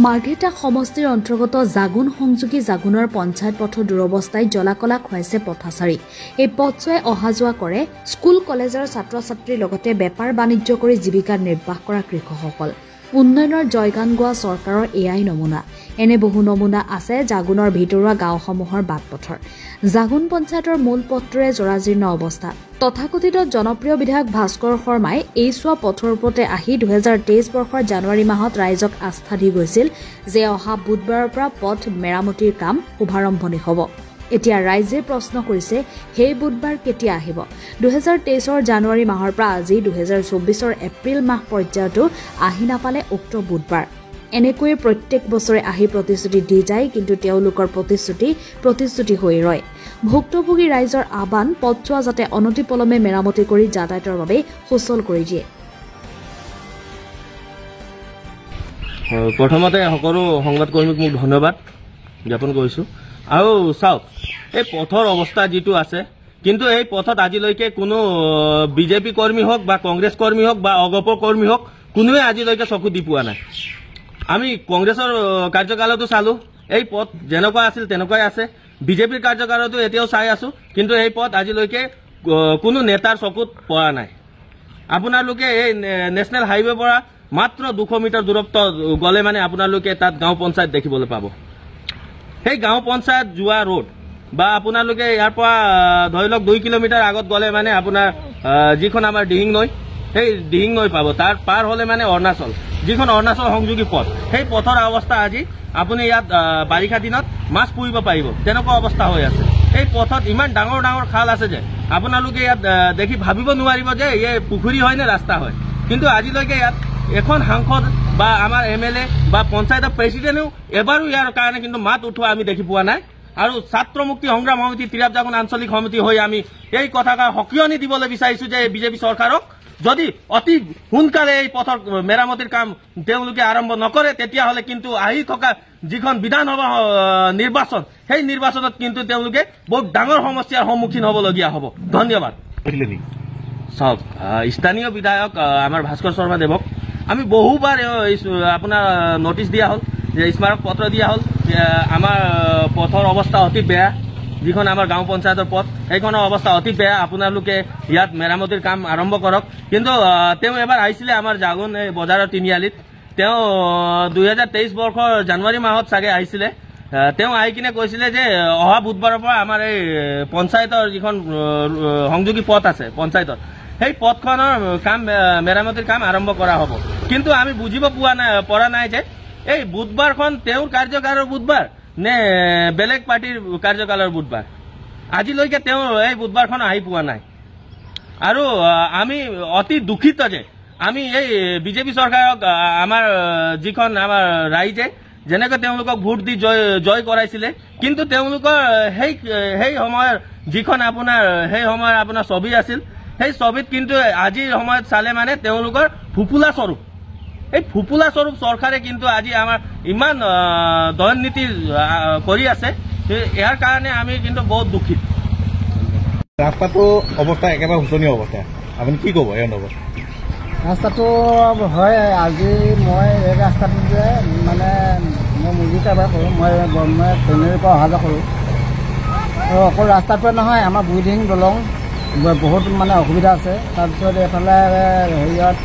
মাৰ্ঘেটা সমষ্টিৰ অন্তৰ্গত জাগুন সংযোগী জাগুনৰ পঞ্চায়ত পথৰ দুৰৱস্থাই জলাকলা খুৱাইছে পথাচাৰী। এই পথছোৱাই অহা যোৱা কৰে স্কুল কলেজৰ ছাত্ৰ ছাত্ৰীৰ লগতে বেপাৰ বাণিজ্য কৰি জীৱিকা নিৰ্বাহ কৰা কৃষকসকল। উন্নয়নৰ জয়গান গোৱা চৰকাৰৰ এয়াই নমুনা। এনে বহু নমুনা আছে জাগুনৰ ভিতৰুৱা গাঁওসমূহৰ বাট পথৰ। জাগুন পঞ্চায়তৰ মূল পথটোৰে জৰাজীৰ্ণ অৱস্থা। তথাকথিত জনপ্ৰিয় বিধায়ক ভাস্কৰ শৰ্মাই এই চোৱা পথৰ ওপৰতে আহি 2023 বৰ্ষৰ জানুৱাৰী মাহত ৰাইজক আস্থা দি গৈছিল যে অহা বুধবাৰৰ পৰা পথ মেৰামতিৰ কাম শুভাৰম্ভণি হ'ব। এতিয়া ৰাইজে প্ৰশ্ন কৰিছে সেই বুধবাৰ কেতিয়া আহিব। 2023 জানুৱাৰী মাহৰ পৰা আজি 2024 এপ্ৰিল মাহ পৰ্যায়তো আহি নাপালে উক্ত বুধবাৰ। এনেকৈয়ে প্ৰত্যেক বছৰে আহি প্ৰতিশ্ৰুতি দি যায়, কিন্তু তেওঁলোকৰ প্ৰতিশ্ৰুতি হৈ ৰয়। ভুক্তভোগী ৰাইজৰ আহ্বান পথছোৱা যাতে অনতিপলমে মেৰামতি কৰি যাতায়াতৰ বাবে সুচল কৰি দিয়ে। প্ৰথমতে সকলো সংবাদকৰ্মীক মোক ধন্যবাদ জ্ঞাপন কৰিছোঁ। আৰু চাওক, এই পথৰ অৱস্থা যিটো আছে, কিন্তু এই পথত আজিলৈকে কোনো বিজেপি কৰ্মী হওক বা কংগ্ৰেছ কৰ্মী হওক বা অগপ কৰ্মী হওক কোনোৱে আজিলৈকে চকু দি পোৱা নাই। আমি কংগ্ৰেছৰ কাৰ্যকালতো চালোঁ, এই পথ যেনেকুৱা আছিল তেনেকুৱাই আছে। বিজেপিৰ কাৰ্যকালতো এতিয়াও চাই আছোঁ, কিন্তু এই পথ আজিলৈকে কোনো নেতাৰ চকুত পৰা নাই। আপোনালোকে এই নেশ্যনেল হাইৱেৰ পৰা মাত্ৰ 200 মিটাৰ দূৰত্ব গ'লে মানে আপোনালোকে তাত গাঁও পঞ্চায়ত দেখিবলৈ পাব। সেই গাঁও পঞ্চায়ত যোৱা ৰোড বা আপোনালোকে ইয়াৰ পৰা ধৰি লওক 2 কিলোমিটাৰ আগত গ'লে মানে আপোনাৰ যিখন আমাৰ দিহিং নৈ, সেই দিহিং নৈ পাব। তাৰ পাৰ হ'লে মানে অৰুণাচল, যিখন অৰুণাচল সংযোগী পথ, সেই পথৰ অৱস্থা আজি আপুনি ইয়াত বাৰিষা দিনত মাছ পুহিব পাৰিব তেনেকুৱা অৱস্থা হৈ আছে। এই পথত ইমান ডাঙৰ ডাঙৰ খাল আছে যে আপোনালোকে ইয়াত দেখি ভাবিব নোৱাৰিব যে এই পুখুৰী হয় নে ৰাস্তা হয়। কিন্তু আজিলৈকে ইয়াত এখন সাংসদ বা আমাৰ MLA বা পঞ্চায়তৰ প্ৰেচিডেণ্টেও এবাৰো ইয়াৰ কাৰণে কিন্তু মাত উঠোৱা আমি দেখি পোৱা নাই। আৰু ছাত্ৰ মুক্তি সংগ্ৰাম সমিতি, তিৰাপ জাগুন আঞ্চলিক সমিতি হৈ আমি এই কথাষাৰ সকিয়নি দিবলৈ বিচাৰিছোঁ যে বিজেপি চৰকাৰক যদি অতি সোনকালে এই পথৰ মেৰামতিৰ কাম তেওঁলোকে আৰম্ভ নকৰে, তেতিয়াহ'লে কিন্তু আহি থকা যিখন বিধানসভা নিৰ্বাচন, সেই নিৰ্বাচনত কিন্তু তেওঁলোকে বহুত ডাঙৰ সমস্যাৰ সন্মুখীন হ'বলগীয়া হ'ব। ধন্যবাদ। চাওক, স্থানীয় বিধায়ক আমাৰ ভাস্কৰ শৰ্মা দেৱক আমি বহুবাৰ আপোনাৰ নটিচ দিয়া হ'ল, যে স্মাৰক পত্ৰ দিয়া হ'ল যে আমাৰ পথৰ অৱস্থা অতি বেয়া। যিখন আমাৰ গাঁও পঞ্চায়তৰ পথ, সেইখনৰ অৱস্থা অতি বেয়া, আপোনালোকে ইয়াত মেৰামতিৰ কাম আৰম্ভ কৰক। কিন্তু তেওঁ এবাৰ আহিছিলে আমাৰ জাগুন এই বজাৰৰ তিনিআলিত। তেওঁ 2023 বৰ্ষৰ জানুৱাৰী মাহত চাগে আহিছিলে। তেওঁ আহি কিনে কৈছিলে যে অহা বুধবাৰৰ পৰা আমাৰ এই পঞ্চায়তৰ যিখন সংযোগী পথ আছে পঞ্চায়তৰ, সেই পথখনৰ কাম মেৰামতিৰ কাম আৰম্ভ কৰা হ'ব। কিন্তু আমি বুজিব পৰা নাই যে এই বুধবাৰখন তেওঁৰ কাৰ্যকালৰ বুধবাৰ নে বেলেগ পাৰ্টিৰ কাৰ্যকালৰ বুধবাৰ। আজিলৈকে তেওঁ এই বুধবাৰখন আহি পোৱা নাই। আৰু আমি অতি দুখিত যে আমি এই বিজেপি চৰকাৰক আমাৰ যিখন আমাৰ ৰাইজে যেনেকৈ তেওঁলোকক ভোট দি জয় কৰাইছিলে, কিন্তু তেওঁলোকৰ সেই সময়ৰ যিখন সেই সময়ৰ আপোনাৰ ছবি আছিল, সেই ছবিত কিন্তু আজিৰ সময়ত চালে মানে তেওঁলোকৰ ফুপুলা স্বৰূপ। এই ফুপুলা স্বৰূপ চৰকাৰে কিন্তু আজি আমাৰ ইমান দয়নীতি কৰি আছে, ইয়াৰ কাৰণে আমি কিন্তু বহুত দুখিত। ৰাস্তাটো অৱস্থা একেবাৰে শোচনীয় অৱস্থা, আপুনি কি ক'ব এই সন্দৰ্ভত? ৰাস্তাটো হয়, আজি মই এই ৰাস্তাটো যে মানে মই মুৰ্গী কাৰবাৰ কৰোঁ, মই ট্ৰেইনেৰে পৰা অহা যোৱা কৰোঁ। আৰু অকল ৰাস্তাটোৱে নহয়, আমাৰ বুঢ়ীদিহিং দলং বহুত মানে অসুবিধা আছে। তাৰপিছত এইফালে হেৰিয়ত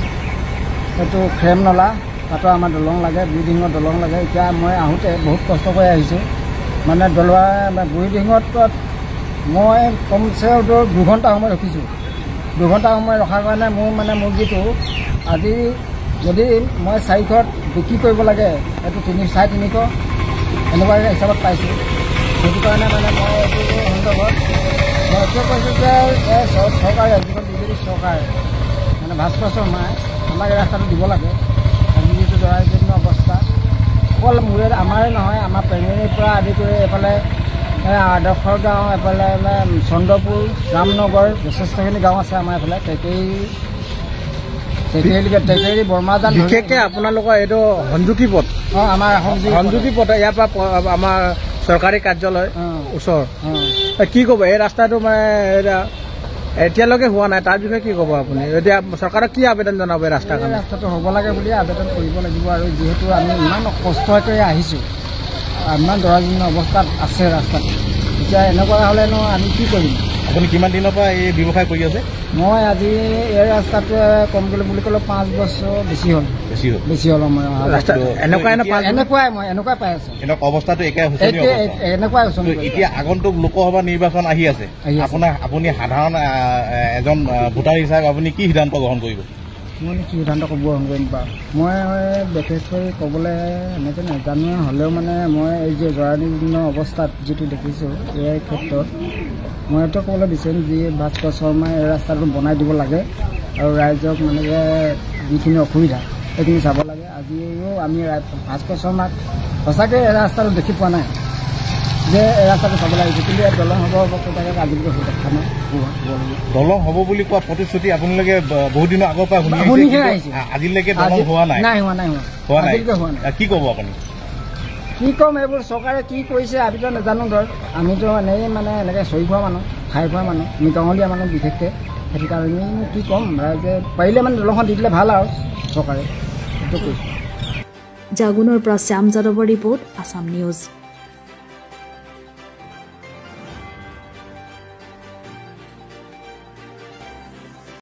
এইটো ফ্ৰেম নলা, তাতো আমাৰ দলং লাগে, বুঢ়ীদিহিঙত দলং লাগে। এতিয়া মই আহোঁতে বহুত কষ্ট কৰি আহিছোঁ, মানে বুঢ়ীদিহিঙত মই কমচে 2 ঘণ্টা সময় ৰখিছোঁ। 2 ঘণ্টা সময় ৰখাৰ কাৰণে মোৰ মানে মুৰ্গীটো আজি যদি মই 400 বিক্ৰী কৰিব লাগে, এইটো 350 এনেকুৱা হিচাপত পাইছোঁ। সেইটো কাৰণে মানে মই এইটো সন্দৰ্ভত মই এইটোৱে কৈছোঁ যে চৰকাৰে, যিখন বিজেপি চৰকাৰ মানে ভাস্কৰ শৰ্মাই আমাক এই ৰাস্তাটো দিব লাগে। আজি যিটো জৰাজীৰ্ণ অৱস্থা, অকল আমাৰে নহয়, আমাৰ পেঙেৰিৰ পৰা আদি কৰি এইফালে আদৰ্শৰ গাঁও, এইফালে চন্দ্ৰপুৰ, ৰামনগৰ, যথেষ্টখিনি গাঁও আছে আমাৰ এইফালে। টেকেৰি বৰ্মাজান, বিশেষকৈ আপোনালোকৰ এইটো সংযোগী পথ। আমাৰ সংযোগী পথ, ইয়াৰ পৰা আমাৰ চৰকাৰী কাৰ্যালয় ওচৰ। কি ক'ব এই ৰাস্তাটো মানে এতিয়ালৈকে হোৱা নাই তাৰ বিষয়ে কি ক'ব আপুনি এতিয়া চৰকাৰক কি আবেদন জনাব এই ৰাস্তাৰ কাৰণে ৰাস্তাটো হ'ব লাগে বুলি আবেদন কৰিব লাগিব আৰু যিহেতু আমি ইমান কষ্ট কৰি আহিছোঁ ইমান জৰাজীৰ্ণ অৱস্থাত আছে ৰাস্তাটো এতিয়া এনেকুৱা হ'লেনো আমি কি কৰিম আপুনি কিমান দিনৰ পৰা এই ব্যৱসায় কৰি আছে মই আজি এই ৰাস্তাটোৱে কম গ'লে বুলি ক'লে 5 বছৰ বেছি হ'ল মই এনেকুৱাই পাই আছোঁ অৱস্থাটো এনেকুৱাই এতিয়া আগন্তুক লোকসভা নিৰ্বাচন আহি আছে আপুনি সাধাৰণ এজন ভোটাৰ হিচাপে আপুনি কি সিদ্ধান্ত গ্ৰহণ কৰিব মই কি সিদ্ধান্ত গ্ৰহণ কৰিম বাৰু মই বিশেষকৈ ক'বলৈ এনেকৈ নাজানো হ'লেও মানে মই এই যে জৰাজীৰ্ণ অৱস্থাত যিটো দেখিছোঁ এই ক্ষেত্ৰত মই এইটো ক'বলৈ বিচাৰিম যি ভাস্কৰ শৰ্মাই এই ৰাস্তাটো বনাই দিব লাগে আৰু ৰাইজক মানে যিখিনি অসুবিধা সেইখিনি চাব লাগে আজিও আমি ভাস্কৰ শৰ্মাক সঁচাকৈ এই ৰাস্তাটো দেখি পোৱা নাই যে এই ৰাস্তাটো চাব লাগিছে কিন্তু ইয়াত দলং হ'ব তাকে আজিলৈকে হৈ দেখা নাই দলং হ'ব বুলি কোৱা প্ৰতিশ্ৰুতি আপোনালোকে বহুত দিনৰ আগৰ পৰা শুনি আহিছে আজিলৈকে দলং হোৱা নাই কি ক'ব আপুনি কি ক'ম এইবোৰ চৰকাৰে কি কৰিছে আমিতো নাজানো ধৰ আমিতো এনেই মানে এনেকৈ চৰি খোৱা মানুহ খাই খোৱা মানুহ আমি গাঁৱলীয়া মানুহ বিশেষকৈ সেইটো কাৰণে কি ক'ম ৰাইজে পাৰিলে মানে দলংখন দি দিলে ভাল আৰু চৰকাৰে সেইটো কৈছোঁ জাগুনৰ পৰা শ্যাম যাদৱৰ ৰিপৰ্ট আছাম নিউজ